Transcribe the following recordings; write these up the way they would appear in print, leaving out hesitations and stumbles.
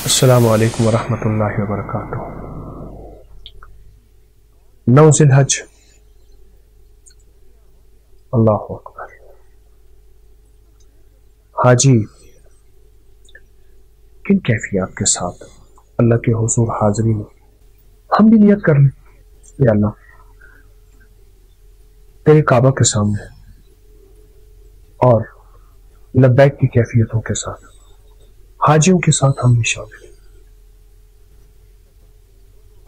السلام علیکم ورحمۃ اللہ وبرکاتہ۔ 9 ذی الحج، اللہ اکبر۔ حاجی کن کیفیات کے ساتھ اللہ کے حضور حاضری میں ہم بھی نیت کر لیں، یا اللہ تیرے کعبہ کے سامنے اور لبیک کی کیفیتوں کے ساتھ حاجیوں کے ساتھ ہم بھی شامل ہیں،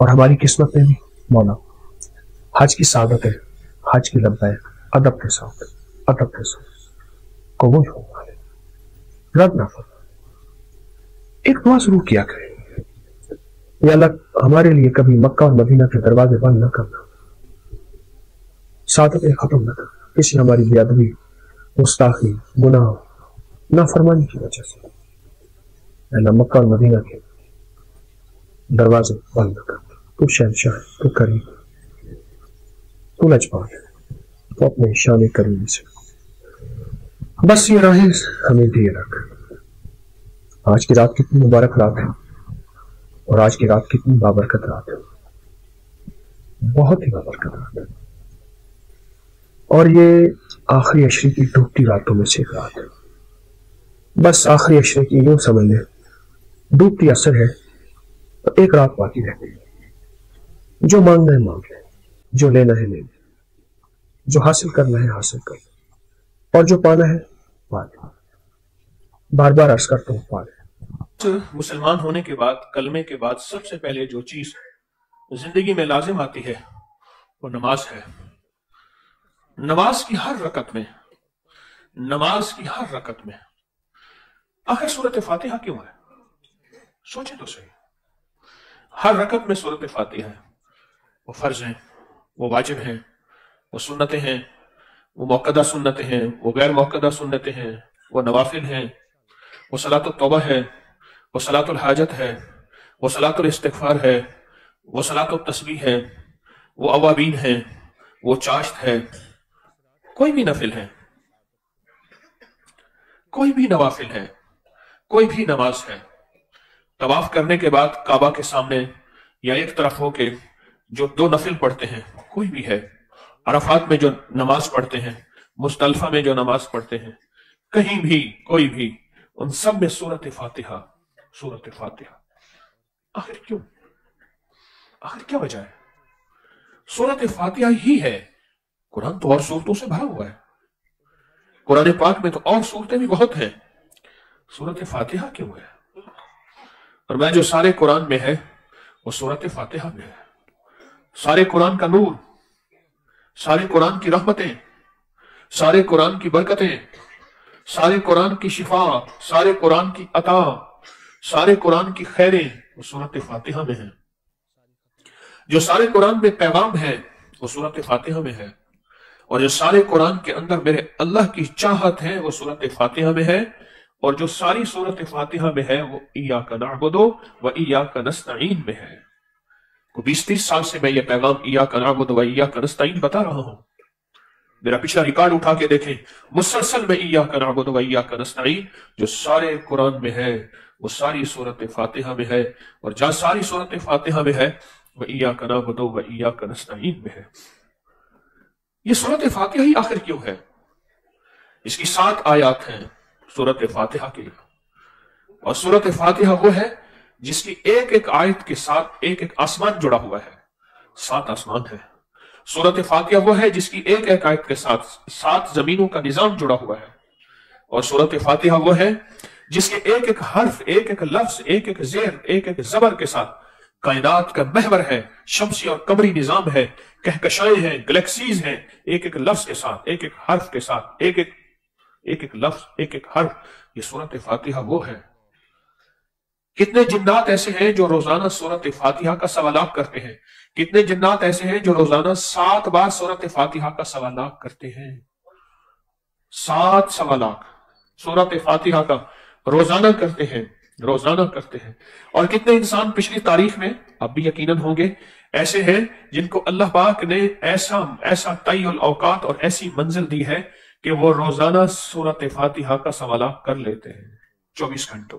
اور ہماری قسمت میں بھی مولا حج کی سعادت ہے، حج کی لبیک ادب کے ساتھ قبول ہو رد نہ فرما۔ ایک دعا ضرور کیا کریں، یا اللہ ہمارے لیے کبھی مکہ اور مدینہ کے دروازے بند نہ کرنا، سعادتیں ختم نہ کرنا کسی ہماری بے ادبی، گستاخی، گناہ، نافرمانی کی وجہ سے۔ اللہ مکہ اور مدینہ کے دروازے بند نہ کرنا۔ تو شہنشاہ ہے، تو کریم، تو لجپال ہے، تو اپنے شان کریم سے بس یہ راہیں ہمیں دیے رکھ۔ آج کی رات کتنی مبارک رات ہے، اور آج کی رات کتنی بابرکت رات ہے، بہت ہی بابرکت رات ہے، اور یہ آخری عشرے کی ڈوبتی راتوں میں سے ایک رات ہے۔ بس آخری عشرے کی یوں سمجھ لیں ڈوبتی اثر ہے، تو ایک رات باقی رہ گئی۔ جو مانگنا ہے مانگ لیں، جو لینا ہے لے لیں، جو حاصل کرنا ہے حاصل کر لیں، اور جو پانا ہے پا لیں۔ بار بار عرض کرتا ہوں پا لیں۔ مسلمان ہونے کے بعد، کلمے کے بعد سب سے پہلے جو چیز زندگی میں لازم آتی ہے وہ نماز ہے۔ نماز کی ہر رکعت میں آخر سورۃ فاتحہ کیوں ہے؟ سوچیں تو صحیح۔ ہر رکعت میں سورۃ فاتحہ ہے۔ وہ فرض ہیں، وہ واجب ہیں، وہ سنتیں ہیں، وہ موقدہ سنتیں ہیں، وہ غیر موقدہ سنتیں ہیں، وہ نوافل ہیں، وہ صلاۃ التوبہ ہے، وہ صلاۃ الحاجت ہے، وہ صلاۃ الاستغفار ہے، وہ صلاۃ التسبیح ہے، وہ اوابین ہے، وہ چاشت ہے، کوئی بھی نفل ہے، کوئی بھی نوافل ہے، کوئی بھی نماز ہے۔ طواف کرنے کے بعد کعبہ کے سامنے یا ایک طرف ہو کے جو 2 نفل پڑھتے ہیں کوئی بھی ہے، عرفات میں جو نماز پڑھتے ہیں، مزدلفہ میں جو نماز پڑھتے ہیں، کہیں بھی کوئی بھی، ان سب میں سورۃ فاتحہ۔ آخر کیوں؟ آخر کیا وجہ ہے؟ سورۃ فاتحہ ہی ہے۔ قرآن تو اور سورتوں سے بھرا ہوا ہے، قرآن پاک میں تو اور سورتیں بھی بہت ہیں، سورۃ فاتحہ کیوں ہے؟ اور میں جو سارے قرآن میں ہے وہ سورۃ فاتحہ میں ہے۔ سارے قرآن کا نور، سارے قرآن کی رحمتیں، سارے قرآن کی برکتیں، سارے قرآن کی شفا، سارے قرآن کی عطا، سارے قرآن کی خیریں وہ سورۃ فاتحہ میں ہیں۔ جو سارے قرآن میں پیغام ہے وہ سورۃ فاتحہ میں ہے، اور جو سارے قرآن کے اندر میرے اللہ کی چاہت ہے وہ سورۃ فاتحہ میں ہے، اور جو ساری سورۃ فاتحہ میں ہے وہ ایاک نعبد و ایاک نستعین میں ہے۔ 20-30 سال سے میں یہ پیغام ایاک نعبد و ایاک نستعین بتا رہا ہوں۔ میرا پچھلا ریکارڈ اٹھا کے دیکھیں، مسلسل میں ایاک نعبد و ایاک نستعین جو سارے قرآن میں ہے وہ ساری سورۃ فاتحہ میں ہے، اور جہاں ساری سورۃ فاتحہ میں ہے وہ ایاک نعبد و ایاک نستعین میں ہے۔ یہ سورۃ فاتحہ ہی آخر کیوں ہے؟ اس کی 7 آیات ہیں سورۃ فاتحہ کے لیے، اور سورۃ فاتحہ وہ ہے جس کی ایک ایک آیت کے ساتھ ایک ایک آسمان جڑا ہوا ہے، 7 آسمان ہے۔ سورۃ فاتحہ وہ ہے جس کی ایک ایک آیت کے ساتھ 7 زمینوں کا نظام جڑا ہوا ہے، اور سورۃ فاتحہ وہ ہے جس کے ایک ایک حرف، ایک ایک لفظ، ایک ایک زیر، ایک ایک زبر کے ساتھ کائنات کا محور ہے، شمسی اور قمری نظام ہے، کہکشائیں ہیں، گلیکسیز ہیں، ایک ایک لفظ کے ساتھ، ایک ایک حرف کے ساتھ، ایک ایک لفظ، ایک ایک حرف، یہ سورۃ فاتحہ وہ ہے۔ کتنے جنات ایسے ہیں جو روزانہ سورۃ فاتحہ کا سوالات کرتے ہیں؟ کتنے جنات ایسے ہیں جو روزانہ 7 بار سورۃ فاتحہ کا سوالات کرتے ہیں؟ 7 سوالات سورۃ فاتحہ کا روزانہ کرتے ہیں، اور کتنے انسان پچھلی تاریخ میں، اب بھی یقیناً ہوں گے، ایسے ہیں جن کو اللہ پاک نے ایسا طی الاوقات اور ایسی منزل دی ہے کہ وہ روزانہ سورۃ فاتحہ کا سوالات کر لیتے ہیں 24 گھنٹوں۔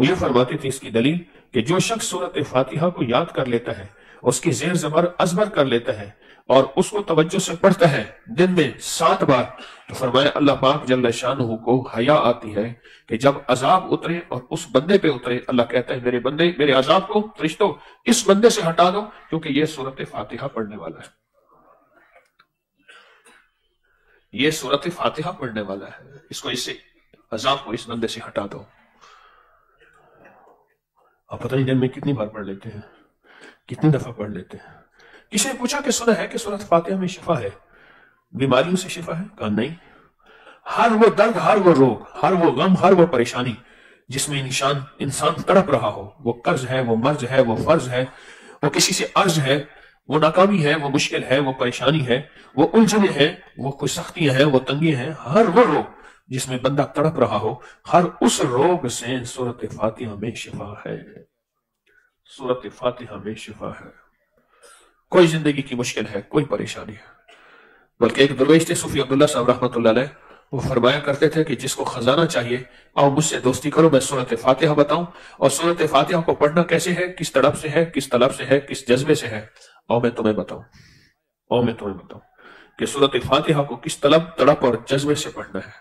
وہ یہ فرماتے تھے اس کی دلیل کہ جو شخص سورت فاتحہ کو یاد کر لیتا ہے، اس کی زیر زبر ازبر کر لیتا ہے اور اس کو توجہ سے پڑھتا ہے دن میں 7 بار، تو فرمایا اللہ پاک جل شانہ کو حیا آتی ہے کہ جب عذاب اترے اور اس بندے پہ اترے، اللہ کہتا ہے میرے بندے میرے عذاب کو فرشتوں اس بندے سے ہٹا دو کیونکہ یہ سورت فاتحہ پڑھنے والا ہے، یہ سورت فاتحہ پڑھنے والا ہے، اس کو اس سے عذاب کو اس بندے سے ہٹا دو۔ آپ پتہ نہیں دن میں کتنی بار پڑھ لیتے ہیں، کتنی دفعہ پڑھ لیتے ہیں۔ کسی نے پوچھا کہ سنا ہے کہ سورت فاتحہ میں شفا ہے، بیماریوں سے شفا ہے؟ کہا نہیں، ہر وہ درد، ہر وہ روگ، ہر وہ غم، ہر وہ پریشانی جس میں انسان تڑپ رہا ہو، وہ قرض ہے، وہ مرض ہے، وہ فرض ہے، وہ کسی سے عرض ہے، وہ ناکامی ہے، وہ مشکل ہے، وہ پریشانی ہے، وہ الجھنیں ہیں، وہ کوئی سختیاں ہیں، وہ تنگی ہیں، ہر وہ روگ جس میں بندہ تڑپ رہا ہو، ہر اس روگ سے سورت فاتحہ میں شفا ہے، سورت فاتحہ میں شفا ہے۔ کوئی زندگی کی مشکل ہے، کوئی پریشانی ہے، بلکہ ایک درویش تھے صوفی عبداللہ صاحب رحمۃ اللہ علیہ، وہ فرمایا کرتے تھے کہ جس کو خزانہ چاہیے آؤ مجھ سے دوستی کرو، میں سورت فاتحہ بتاؤں، اور سورت فاتحہ کو پڑھنا کیسے ہے، کس طرف سے ہے، کس طلب سے ہے، کس جذبے سے ہے، آؤ میں تمہیں بتاؤں کہ سورت فاتحہ کو کس طلب، تڑپ اور جذبے سے پڑھنا ہے،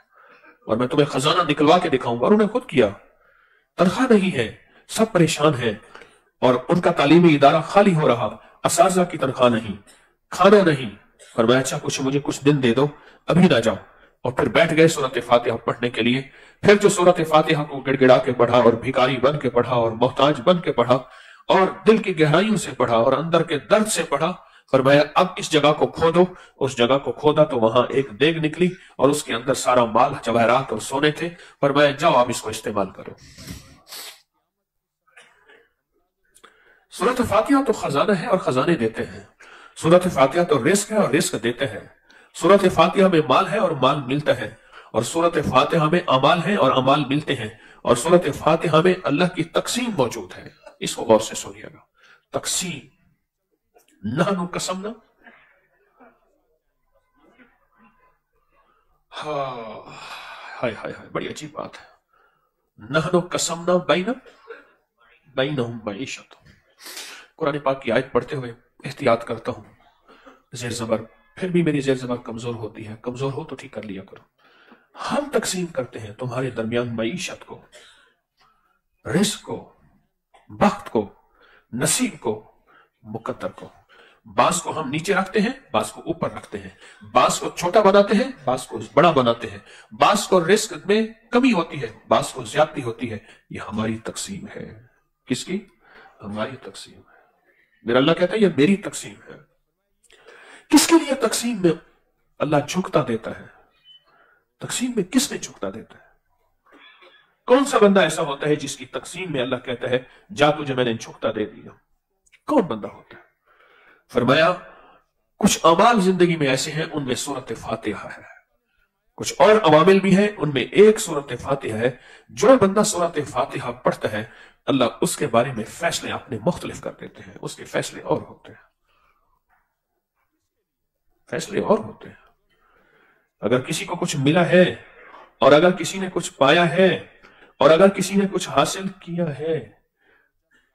اور میں تمہیں خزانہ نکلوا کے دکھاؤں گا۔ اور انہیں خود کیا، تنخواہ نہیں ہے، سب پریشان ہیں اور ان کا تعلیمی ادارہ خالی ہو رہا، اساتذہ کی تنخواہ نہیں، کھانا نہیں، فرمایا اچھا مجھے کچھ دن دے دو، ابھی نہ جاؤ، اور پھر بیٹھ گئے سورت فاتحہ پڑھنے کے لیے۔ پھر جو سورت فاتحہ کو گڑ گڑا کے پڑھا اور بھکاری بن کے پڑھا اور محتاج بن کے پڑھا اور دل کی گہرائیوں سے پڑھا اور اندر کے درد سے پڑھا، فرمایا اب اس جگہ کو کھودو۔ اس جگہ کو کھودا تو وہاں ایک دیگ نکلی اور اس کے اندر سارا مال، جواہرات اور سونے تھے، فرمایا جاؤ آپ اس کو استعمال کرو۔ سورت فاتحہ تو خزانہ ہے اور خزانے دیتے ہیں، سورت فاتحہ تو رزق ہے اور رزق دیتے ہیں، سورت فاتحہ میں مال ہے اور مال ملتا ہے، اور سورت فاتحہ میں اعمال ہیں اور اعمال ملتے ہیں، اور سورت فاتحہ میں اللہ کی تقسیم موجود ہے۔ اس کو غور سے سنیے گا، تقسیم، نحن قسمنا، ہائے ہائے ہائے، بڑی عجیب بات ہے، نحن قسمنا بینہم معیشتہم۔ قرآن پاک کی آیت پڑھتے ہوئے احتیاط کرتا ہوں، زیر زبر، پھر بھی میری زیر زبر کمزور ہوتی ہے، کمزور ہو تو ٹھیک کر لیا کرو۔ ہم تقسیم کرتے ہیں تمہارے درمیان معیشت کو، رزق کو، بخت کو، نصیب کو، مقدر کو۔ بعض کو ہم نیچے رکھتے ہیں، بعض کو اوپر رکھتے ہیں، بعض کو چھوٹا بناتے ہیں، بعض کو بڑا بناتے ہیں، بعض کو رزق میں کمی ہوتی ہے، بعض کو زیادتی ہوتی ہے۔ یہ ہماری تقسیم ہے۔ کس کی؟ ہماری تقسیم ہے۔ میرا اللہ کہتا ہے یہ میری تقسیم ہے۔ کس کے لیے تقسیم میں اللہ جھکتا دیتا ہے؟ تقسیم میں کس میں جھکتا دیتا ہے؟ کون سا بندہ ایسا ہوتا ہے جس کی تقسیم میں اللہ کہتا ہے جا تجھے میں نے جھکتا دے دیا؟ کون بندہ ہوتا ہے؟ فرمایا کچھ اعمال زندگی میں ایسے ہیں، ان میں سورت فاتحہ ہے، کچھ اور عوامل بھی ہیں، ان میں ایک سورت فاتحہ ہے۔ جو بندہ سورت فاتحہ پڑھتا ہے اللہ اس کے بارے میں فیصلے اپنے مختلف کر دیتے ہیں، اس کے فیصلے اور ہوتے ہیں، فیصلے اور ہوتے ہیں۔ اگر کسی کو کچھ ملا ہے اور اگر کسی نے کچھ پایا ہے اور اگر کسی نے کچھ حاصل کیا ہے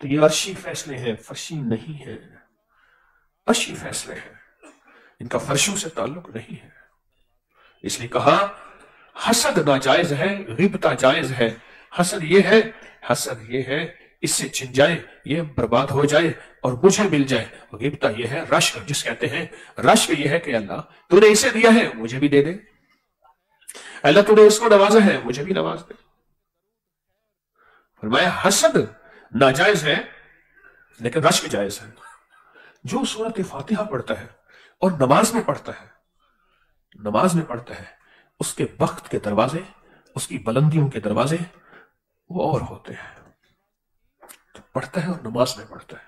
تو یہ عرشی فیصلے ہیں، فرشی نہیں ہے، عرشی فیصلے ہیں، ان کا فرشوں سے تعلق نہیں ہے۔ اس لیے کہا حسد ناجائز ہے، غیبت جائز ہے۔ حسد یہ ہے اس سے چھن جائے، یہ برباد ہو جائے اور مجھے مل جائے۔ غیبت یہ ہے، رشک جس کہتے ہیں، رشک یہ ہے کہ اللہ تو نے اسے دیا ہے مجھے بھی دے دے، اللہ تو نے اس کو نوازا ہے مجھے بھی نواز دے۔ فرمایا حسد ناجائز ہے لیکن رشک جائز ہے۔ جو سورت فاتحہ پڑھتا ہے اور نماز میں پڑھتا ہے اس کے بخت کے دروازے، اس کی بلندیوں کے دروازے وہ اور ہوتے ہیں۔ تو پڑھتا ہے اور نماز میں پڑھتا ہے۔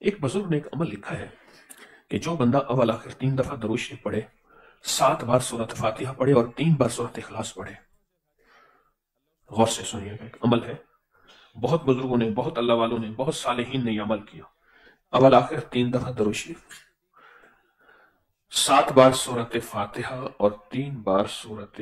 ایک بزرگ نے ایک عمل لکھا ہے کہ جو بندہ اول آخر 3 دفعہ درود شریف پڑھے، 7 بار سورت فاتحہ پڑھے اور 3 بار سورت اخلاص پڑھے، غور سے سنیے گا، ایک عمل ہے، بہت بزرگوں نے، بہت اللہ والوں نے، بہت صالحین نے یہ عمل کیا۔ اول آخر 3 دفعہ درود شریف، 7 بار سورت فاتحہ اور 3 بار سورت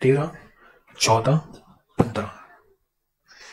13, 14, 15,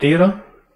13,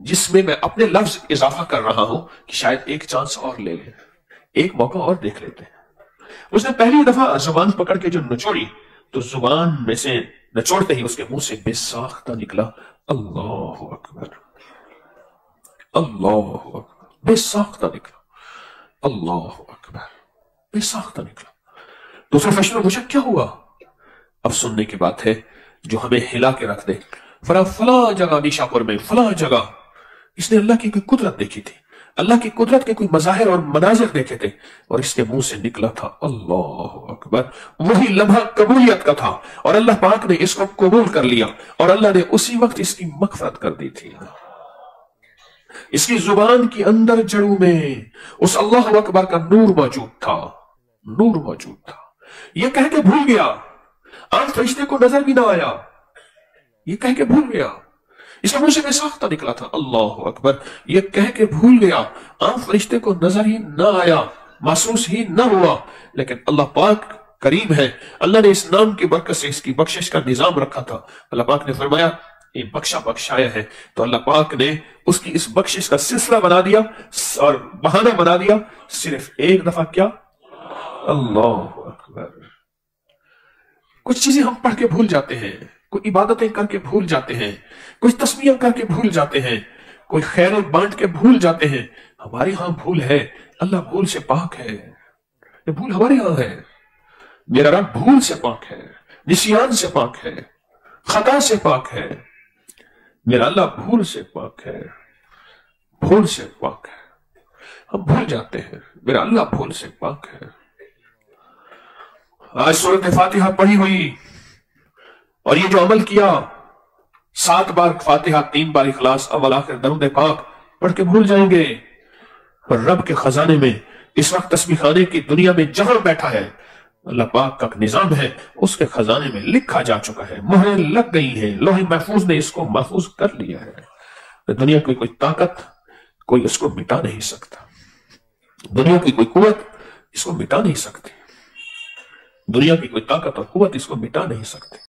جس میں میں اپنے لفظ اضافہ کر رہا ہوں کہ شاید ایک چانس اور لے لیں، ایک موقع اور دیکھ لیتے ہیں۔ اس نے پہلی دفعہ زبان پکڑ کے جو نچوڑی تو زبان میں سے نچوڑتے ہی اس کے منہ سے بے ساختہ نکلا اللہ اکبر، اللہ اکبر، بے ساختہ نکلا اللہ اکبر، بے ساختہ نکلا۔ دوسرے فرشتے نے پوچھا کیا ہوا؟ اب سننے کی بات ہے جو ہمیں ہلا کے رکھ دے۔ فلاں جگہ نیشاپور میں فلاں جگہ اس نے اللہ کی کوئی قدرت دیکھی تھی، اللہ کی قدرت کے کوئی مظاہر اور مناظر دیکھے تھے، اور اس کے منہ سے نکلا تھا اللہ اکبر۔ وہی لمحہ قبولیت کا تھا اور اللہ پاک نے اس کو قبول کر لیا اور اللہ نے اسی وقت اس کی مغفرت کر دی تھی۔ اس کی زبان کی اندر جڑوں میں اس اللہ اکبر کا نور موجود تھا، نور موجود تھا۔ یہ کہہ کے بھول گیا، آج فرشتے کو نظر بھی نہ آیا، یہ کہہ کے بھول گیا، اس کے منہ سے بے ساختہ نکلا تھا اللہ اکبر، یہ کہہ کے بھول گیا، عام فرشتے کو نظر ہی نہ آیا، محسوس ہی نہ ہوا، لیکن اللہ پاک کریم ہے، اللہ نے اس نام کی برکت سے اس کی بخشش کا نظام رکھا تھا۔ اللہ پاک نے فرمایا یہ بخشایا ہے، تو اللہ پاک نے اس کی اس بخشش کا سلسلہ بنا دیا اور بہانہ بنا دیا، صرف ایک دفعہ کیا اللہ اکبر۔ کچھ چیزیں ہم پڑھ کے بھول جاتے ہیں، کوئی عبادتیں کر کے بھول جاتے ہیں، کچھ تسبیح کر کے بھول جاتے ہیں، کوئی خیر بانٹ کے بھول جاتے ہیں۔ ہمارے ہاں بھول ہے، اللہ بھول سے پاک ہے، یہ بھول ہمارے ہاں ہے۔ میرا رب بھول سے پاک ہے، نسیان سے پاک ہے، خطا سے پاک ہے، میرا اللہ بھول سے پاک ہے، بھول سے پاک ہے۔ ہم بھول جاتے ہیں، میرا اللہ بھول سے پاک ہے۔ آج سورۃ فاتحہ پڑھی ہوئی اور یہ جو عمل کیا، 7 بار فاتحہ، 3 بار اخلاص، اول آخر درود پاک پڑھ کے بھول جائیں گے، پر رب کے خزانے میں اس وقت تسبیح خانے کی دنیا میں جہاں بیٹھا ہے، اللہ پاک کا نظام ہے، اس کے خزانے میں لکھا جا چکا ہے، مہریں لگ گئی ہیں، لوح محفوظ نے اس کو محفوظ کر لیا ہے۔ دنیا کی کوئی طاقت کوئی اس کو مٹا نہیں سکتا، دنیا کی کوئی قوت اس کو مٹا نہیں سکتی، دنیا کی کوئی طاقت اور قوت اس کو مٹا نہیں سکتی۔